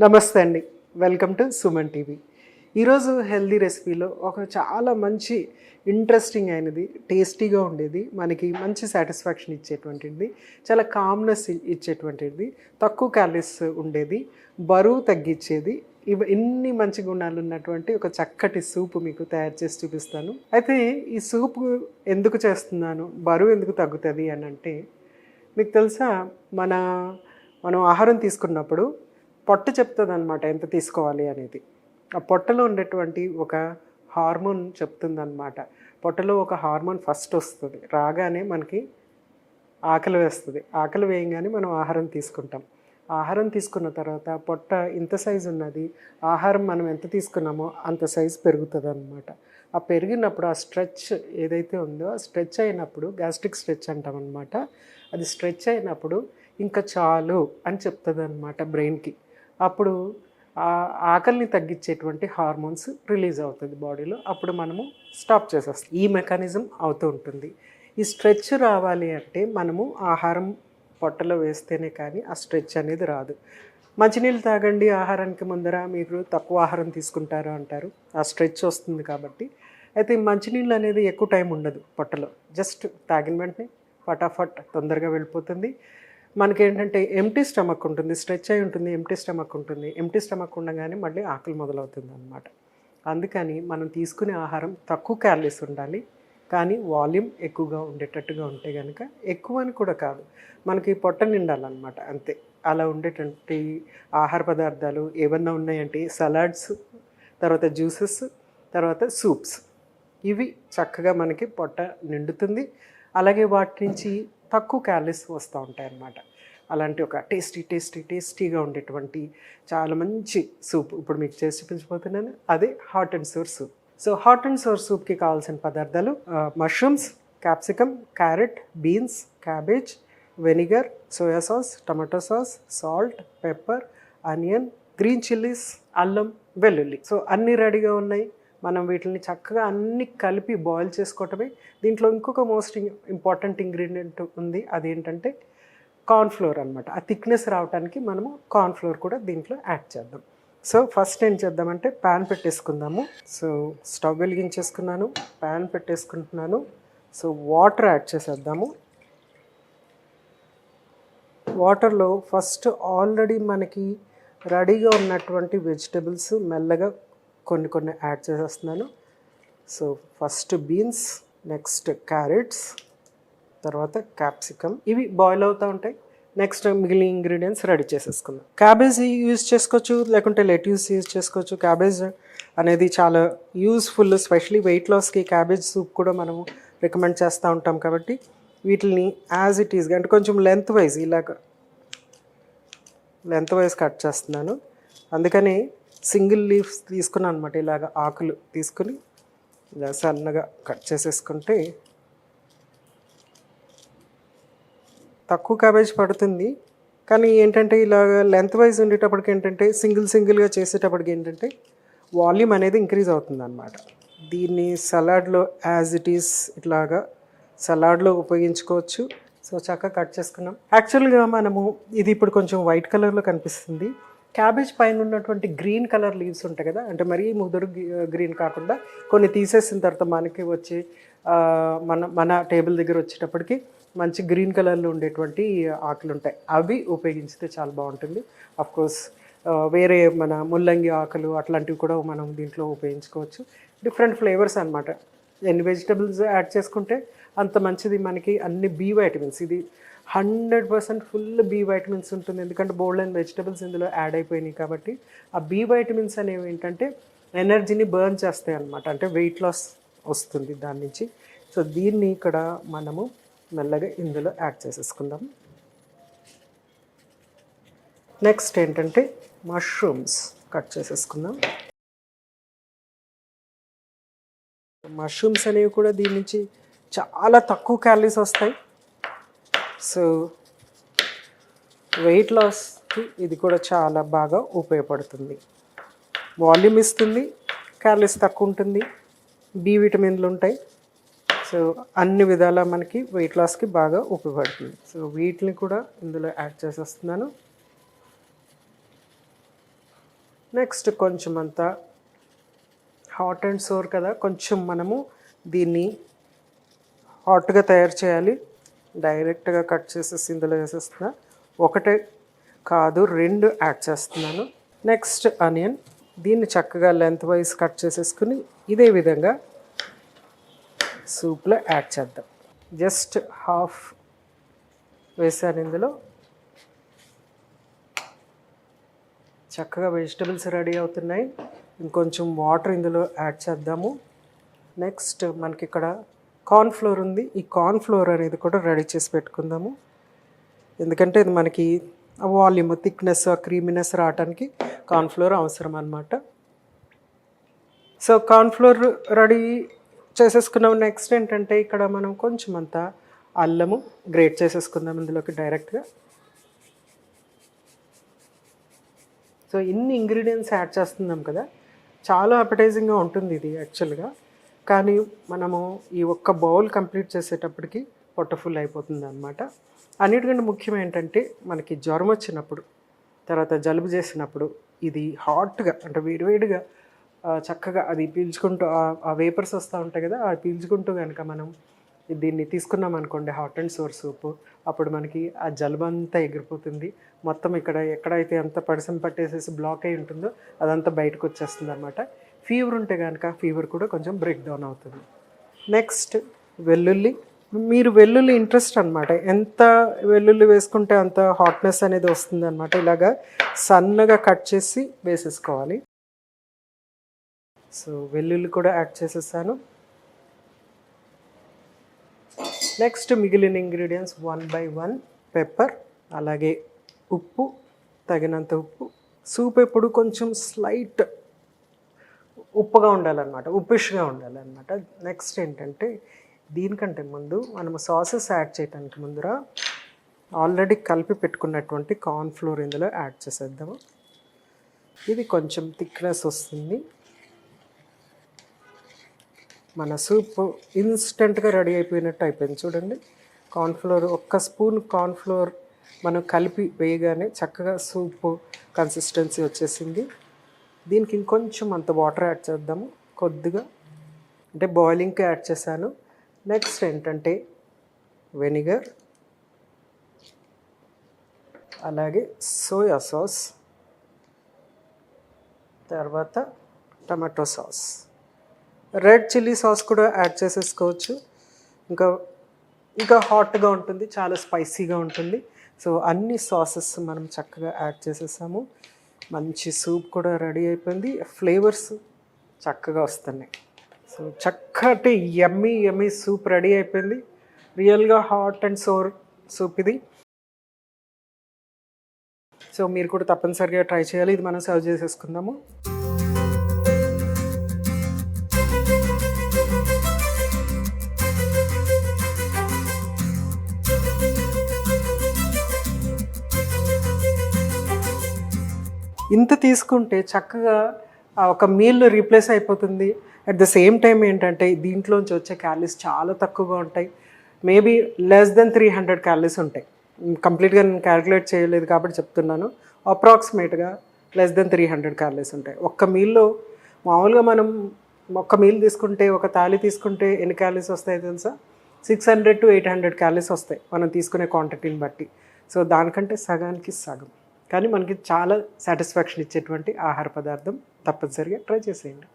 నమస్తే అండి. Welcome to Suman TV. ఈరోజు హెల్దీ రెసిపీలో ఒక చాలా మంచి ఇంట్రెస్టింగ్ అయినది, టేస్టీగా ఉండేది, మనకి మంచి సాటిస్ఫాక్షన్ ఇచ్చేటువంటిది, చాలా కామ్నెస్ ఇచ్చేటువంటిది, తక్కువ క్యాలరీస్ ఉండేది, బరువు తగ్గించేది, ఇన్ని మంచి గుణాలు ఉన్నటువంటి ఒక చక్కటి సూప్ మీకు తయారు చేసి చూపిస్తాను. అయితే ఈ సూప్ ఎందుకు చేస్తున్నాను, బరువు ఎందుకు తగ్గుతుంది అని అంటే, మీకు తెలుసా మనం ఆహారం తీసుకున్నప్పుడు పొట్ట చెప్తుందనమాట ఎంత తీసుకోవాలి అనేది. ఆ పొట్టలో ఉండేటువంటి ఒక హార్మోన్ చెప్తుందనమాట. పొట్టలో ఒక హార్మోన్ ఫస్ట్ వస్తుంది, రాగానే మనకి ఆకలి వేస్తుంది. ఆకలి వేయంగానే మనం ఆహారం తీసుకుంటాం. ఆహారం తీసుకున్న తర్వాత పొట్ట ఇంత సైజు ఉన్నది, ఆహారం మనం ఎంత తీసుకున్నామో అంత సైజు పెరుగుతుంది అనమాట. ఆ పెరిగినప్పుడు ఆ స్ట్రెచ్ ఏదైతే ఉందో ఆ స్ట్రెచ్ అయినప్పుడు గ్యాస్ట్రిక్ స్ట్రెచ్ అంటాం అనమాట. అది స్ట్రెచ్ అయినప్పుడు ఇంకా చాలు అని చెప్తుంది అనమాట బ్రెయిన్కి. అప్పుడు ఆకలిని తగ్గించేటువంటి హార్మోన్స్ రిలీజ్ అవుతుంది బాడీలో. అప్పుడు మనము స్టాప్ చేసేస్తాం. ఈ మెకానిజం అవుతూ ఉంటుంది. ఈ స్ట్రెచ్ రావాలి అంటే మనము ఆహారం పొట్టలో వేస్తేనే కానీ ఆ స్ట్రెచ్ అనేది రాదు. మంచినీళ్ళు తాగండి ఆహారానికి ముందర, మీరు తక్కువ ఆహారం తీసుకుంటారు అంటారు, ఆ స్ట్రెచ్ వస్తుంది కాబట్టి. అయితే మంచినీళ్ళు అనేది ఎక్కువ టైం ఉండదు పొట్టలో, జస్ట్ తాగిన వెంటనే ఫటాఫట్ తొందరగా వెళ్ళిపోతుంది. మనకేంటంటే ఎంటీ స్టమక్ ఉంటుంది, స్ట్రెచ్ అయి ఉంటుంది, ఎంటీ స్టమక్ ఉంటుంది. ఎంటీ స్టమక్ ఉండగానే మళ్ళీ ఆకలి మొదలవుతుంది అన్నమాట. అందుకని మనం తీసుకునే ఆహారం తక్కువ క్యాలరీస్ ఉండాలి, కానీ వాల్యూమ్ ఎక్కువగా ఉండేటట్టుగా ఉంటే కనుక, ఎక్కువ అని కూడా కాదు, మనకి పొట్ట నిండాలన్నమాట అంతే. అలా ఉండేటువంటి ఆహార పదార్థాలు ఏమన్నా ఉన్నాయంటే సలాడ్స్, తర్వాత జ్యూసెస్, తర్వాత సూప్స్. ఇవి చక్కగా మనకి పొట్ట నిండుతుంది. అలాగే వాటి నుంచి తక్కువ క్యాలరీస్ వస్తూ ఉంటాయి అన్నమాట. అలాంటి ఒక టేస్టీగా ఉండేటువంటి చాలా మంచి సూప్ ఇప్పుడు మీకు చేసి చూపించబోతున్నాను. అదే hot and sour soup. So hot and sour సూప్కి కావాల్సిన పదార్థాలు: mushrooms, capsicum, carrot, beans, cabbage, vinegar, soya sauce, tomato sauce, salt, pepper, onion, green chillies, అల్లం, వెల్లుల్లి. సో అన్నీ రెడీగా ఉన్నాయి. మనం వీటిని చక్కగా అన్ని కలిపి బాయిల్ చేసుకోవటమే. దీంట్లో ఇంకొక మోస్ట్ ఇంపార్టెంట్ ఇంగ్రీడియంట్ ఉంది, అదేంటంటే కార్న్ఫ్లోర్ అనమాట. ఆ థిక్నెస్ రావడానికి మనము కార్న్ఫ్లోర్ కూడా దీంట్లో యాడ్ చేద్దాం. సో ఫస్ట్ ఏం చేద్దామంటే ప్యాన్ పెట్టేసుకుందాము. సో స్టవ్ వెలిగించేసుకున్నాను, ప్యాన్ పెట్టేసుకుంటున్నాను. సో వాటర్ యాడ్ చేసేద్దాము. వాటర్లో ఫస్ట్ ఆల్రెడీ మనకి రెడీగా ఉన్నటువంటి వెజిటబుల్స్ మెల్లగా కొన్ని యాడ్ చేసేస్తున్నాను. So first beans, next carrots, తర్వాత క్యాప్సికమ్. ఇవి బాయిల్ అవుతూ ఉంటాయి. నెక్స్ట్ మిగిలిన ఇంగ్రీడియంట్స్ రెడీ చేసేసుకుందాం. క్యాబేజ్ యూజ్ చేసుకోవచ్చు, లేకుంటే లెట్యూస్ యూజ్ చేసుకోవచ్చు. క్యాబేజ్ అనేది చాలా యూస్ఫుల్, స్పెషలీ వెయిట్ లాస్కి క్యాబేజ్ సూప్ కూడా మనము రికమెండ్ చేస్తూ ఉంటాం. కాబట్టి వీటిని యాజ్ ఇట్ ఈస్గా అంటే కొంచెం లెంత్ వైజ్ కట్ చేస్తున్నాను. అందుకని సింగిల్ లీవ్స్ తీసుకున్నాను అనమాట. ఇలాగ ఆకులు తీసుకుని ఇలా సన్నగా కట్ చేసేసుకుంటే తక్కువ క్యాబేజ్ పడుతుంది. కానీ ఏంటంటే ఇలాగ లెంత్ వైజ్ ఉండేటప్పటికి ఏంటంటే సింగిల్గా చేసేటప్పటికి ఏంటంటే వాల్యూమ్ అనేది ఇంక్రీజ్ అవుతుంది అన్నమాట. దీన్ని సలాడ్లో యాజ్ ఇట్ ఈస్ ఇట్లాగా సలాడ్లో ఉపయోగించుకోవచ్చు. సో చక్కగా కట్ చేసుకున్నాం. యాక్చువల్గా మనము ఇది ఇప్పుడు కొంచెం వైట్ కలర్లో కనిపిస్తుంది. క్యాబేజ్ పైన ఉన్నటువంటి గ్రీన్ కలర్ లీవ్స్ ఉంటాయి కదా, అంటే మరీ ముదురు గ్రీన్ కాకుండా కొన్ని తీసేసిన తర్వాత మనకి వచ్చి మన టేబుల్ దగ్గర వచ్చేటప్పటికి మంచి గ్రీన్ కలర్లో ఉండేటువంటి ఆకులు ఉంటాయి, అవి ఉపయోగించితే చాలా బాగుంటుంది. అఫ్కోర్స్ వేరే మన ముల్లంగి ఆకులు అట్లాంటివి కూడా మనం దీంట్లో ఉపయోగించుకోవచ్చు. డిఫరెంట్ ఫ్లేవర్స్ అనమాట. ఎన్ని వెజిటబుల్స్ యాడ్ చేసుకుంటే అంత మంచిది. మనకి అన్ని బి వైటమిన్స్, ఇది 100% ఫుల్ బి వైటమిన్స్ ఉంటుంది. ఎందుకంటే బోల్డ్ అండ్ వెజిటబుల్స్ ఇందులో యాడ్ అయిపోయినాయి కాబట్టి. ఆ బి వైటమిన్స్ అనేవి ఏంటంటే ఎనర్జీని బర్న్ చేస్తాయి అన్నమాట, అంటే వెయిట్ లాస్ వస్తుంది దాని నుంచి. సో దీన్ని ఇక్కడ మనము మెల్లగా ఇందులో యాడ్ చేసేసుకుందాం. నెక్స్ట్ ఏంటంటే మష్రూమ్స్ కట్ చేసేసుకుందాం. మష్రూమ్స్ అనేవి కూడా దీని నుంచి చాలా తక్కువ క్యాలరీస్ వస్తాయి. సో వెయిట్ లాస్కి ఇది కూడా చాలా బాగా ఉపయోగపడుతుంది. వాల్యూమ్ ఇస్తుంది, క్యాలరీస్ తక్కువ ఉంటుంది, బి విటమిన్లు ఉంటాయి. సో అన్ని విధాలా మనకి వెయిట్ లాస్కి బాగా ఉపయోగపడుతుంది. సో వీటిని కూడా ఇందులో యాడ్ చేసేస్తున్నాను. నెక్స్ట్ కొంచెం అంతా హాట్ అండ్ సోర్ కదా, కొంచెం మనము దీన్ని హాట్గా తయారు చేయాలి. డైరెక్ట్గా కట్ చేసేసి ఇందులో వేసేస్తున్నా. ఒకటే కాదు 2 యాడ్ చేస్తున్నాను. నెక్స్ట్ ఆనియన్, దీన్ని చక్కగా లెంత్ వైజ్ కట్ చేసేసుకుని ఇదే విధంగా సూప్లో యాడ్ చేద్దాం. జస్ట్ హాఫ్ వేసాను ఇందులో. చక్కగా వెజిటబుల్స్ రెడీ అవుతున్నాయి. ఇంకొంచెం వాటర్ ఇందులో యాడ్ చేద్దాము. నెక్స్ట్ మనకి ఇక్కడ కార్న్ఫ్లోర్ ఉంది. ఈ కార్న్ఫ్లోర్ అనేది కూడా రెడీ చేసి పెట్టుకుందాము. ఎందుకంటే ఇది మనకి వాల్యూమ్, థిక్నెస్, క్రీమీనెస్ రావడానికి కార్న్ఫ్లోర్ అవసరం అన్నమాట. సో కార్న్ఫ్లోర్ రెడీ చేసేసుకున్నాం. నెక్స్ట్ ఏంటంటే ఇక్కడ మనం కొంచెం అంతా అల్లము గ్రేట్ చేసేసుకుందాం ఇందులోకి డైరెక్ట్గా. సో ఇన్ని ఇంగ్రీడియంట్స్ యాడ్ చేస్తున్నాం కదా, చాలా అపెటైజింగ్గా ఉంటుంది ఇది యాక్చువల్గా. కానీ మనము ఈ ఒక్క బౌల్ కంప్లీట్ చేసేటప్పటికి పొట్ట ఫుల్ అయిపోతుంది అనమాట. అన్నిటికంటే ముఖ్యం ఏంటంటే మనకి జ్వరం వచ్చినప్పుడు, తర్వాత జలుబు చేసినప్పుడు ఇది హాట్గా అంటే వేడివేడిగా చక్కగా అది పీల్చుకుంటూ ఆ వేపర్స్ వస్తూ ఉంటాయి కదా, అది పీల్చుకుంటూ కనుక మనం దీన్ని తీసుకున్నాం అనుకోండి హాట్ అండ్ సోర్ సూప్, అప్పుడు మనకి ఆ జలుబు అంతా ఎగిరిపోతుంది. మొత్తం ఇక్కడ ఎక్కడైతే అంత పడిసం పట్టేసేసి బ్లాక్ అయి ఉంటుందో అదంతా బయటకు వచ్చేస్తుంది అనమాట. ఫీవర్ ఉంటే కనుక ఫీవర్ కూడా కొంచెం బ్రేక్ డౌన్ అవుతుంది. నెక్స్ట్ వెల్లుల్లి. మీరు వెల్లుల్లి ఇంట్రెస్ట్ అనమాట, ఎంత వెల్లుల్లి వేసుకుంటే అంత హాట్నెస్ అనేది వస్తుంది అనమాట. ఇలాగా సన్నగా కట్ చేసి వేసేసుకోవాలి. సో వెల్లుల్లి కూడా యాడ్ చేసేసాను. నెక్స్ట్ మిగిలిన ఇంగ్రీడియంట్స్ 1 by 1 పెప్పర్, అలాగే ఉప్పు, తగినంత ఉప్పు. సూప్ ఎప్పుడు కొంచెం స్లైట్ ఉప్పుగా ఉండాలన్నమాట, ఉప్పిష్గా ఉండాలన్నమాట. నెక్స్ట్ ఏంటంటే దీనికంటే ముందు మనము సాసెస్ యాడ్ చేయడానికి ముందర ఆల్రెడీ కలిపి పెట్టుకున్నటువంటి కార్న్ఫ్లోర్ ఇందులో యాడ్ చేసేద్దాము. ఇది కొంచెం థిక్నెస్ వస్తుంది. మన సూప్ ఇన్స్టెంట్గా రెడీ అయిపోయినట్టు అయిపోయింది చూడండి. కార్న్ఫ్లోర్, ఒక్క స్పూన్ కార్న్ఫ్లోర్ మనం కలిపి వేయగానే చక్కగా సూప్ కన్సిస్టెన్సీ వచ్చేసింది. దీనికి ఇంకొంచెం అంత వాటర్ యాడ్ చేద్దాము, కొద్దిగా, అంటే బాయిలింగ్కి యాడ్ చేశాను. నెక్స్ట్ ఏంటంటే వెనిగర్, అలాగే సోయా సాస్, తర్వాత tomato sauce, red chilli sauce కూడా యాడ్ చేసేసుకోవచ్చు. ఇంకా హాట్గా ఉంటుంది, చాలా స్పైసీగా ఉంటుంది. సో అన్ని సాసెస్ మనం చక్కగా యాడ్ చేసేసాము. మంచి సూప్ కూడా రెడీ అయిపోయింది. ఫ్లేవర్స్ చక్కగా వస్తున్నాయి. సో చక్కటి యమ్మీ సూప్ రెడీ అయిపోయింది. రియల్గా హాట్ అండ్ సోర్ సూప్ ఇది. సో మీరు కూడా తప్పనిసరిగా ట్రై చేయాలి. ఇది మనం సర్వ్ చేసేసుకుందాము. ఇంత తీసుకుంటే చక్కగా ఒక మీల్ రీప్లేస్ అయిపోతుంది. అట్ ద సేమ్ టైం ఏంటంటే దీంట్లోంచి వచ్చే క్యాలరీస్ చాలా తక్కువగా ఉంటాయి. మేబీ లెస్ దెన్ 300 క్యాలరీస్ ఉంటాయి. కంప్లీట్గా నేను క్యాలిక్యులేట్ చేయలేదు కాబట్టి చెప్తున్నాను. అప్రాక్సిమేట్గా లెస్ దెన్ 300 క్యాలరీస్ ఉంటాయి ఒక్క మీల్లో. మామూలుగా మనం ఒక్క మీల్ తీసుకుంటే, ఒక థాలీ తీసుకుంటే ఎన్ని క్యాలరీస్ వస్తాయి తెలుసా? 600 to 800 క్యాలరీస్ వస్తాయి మనం తీసుకునే క్వాంటిటీని బట్టి. సో దానికంటే సగానికి సగం, కానీ మనకి చాలా సాటిస్ఫాక్షన్ ఇచ్చేటువంటి ఆహార పదార్థం. తప్పనిసరిగా ట్రై చేసేయండి.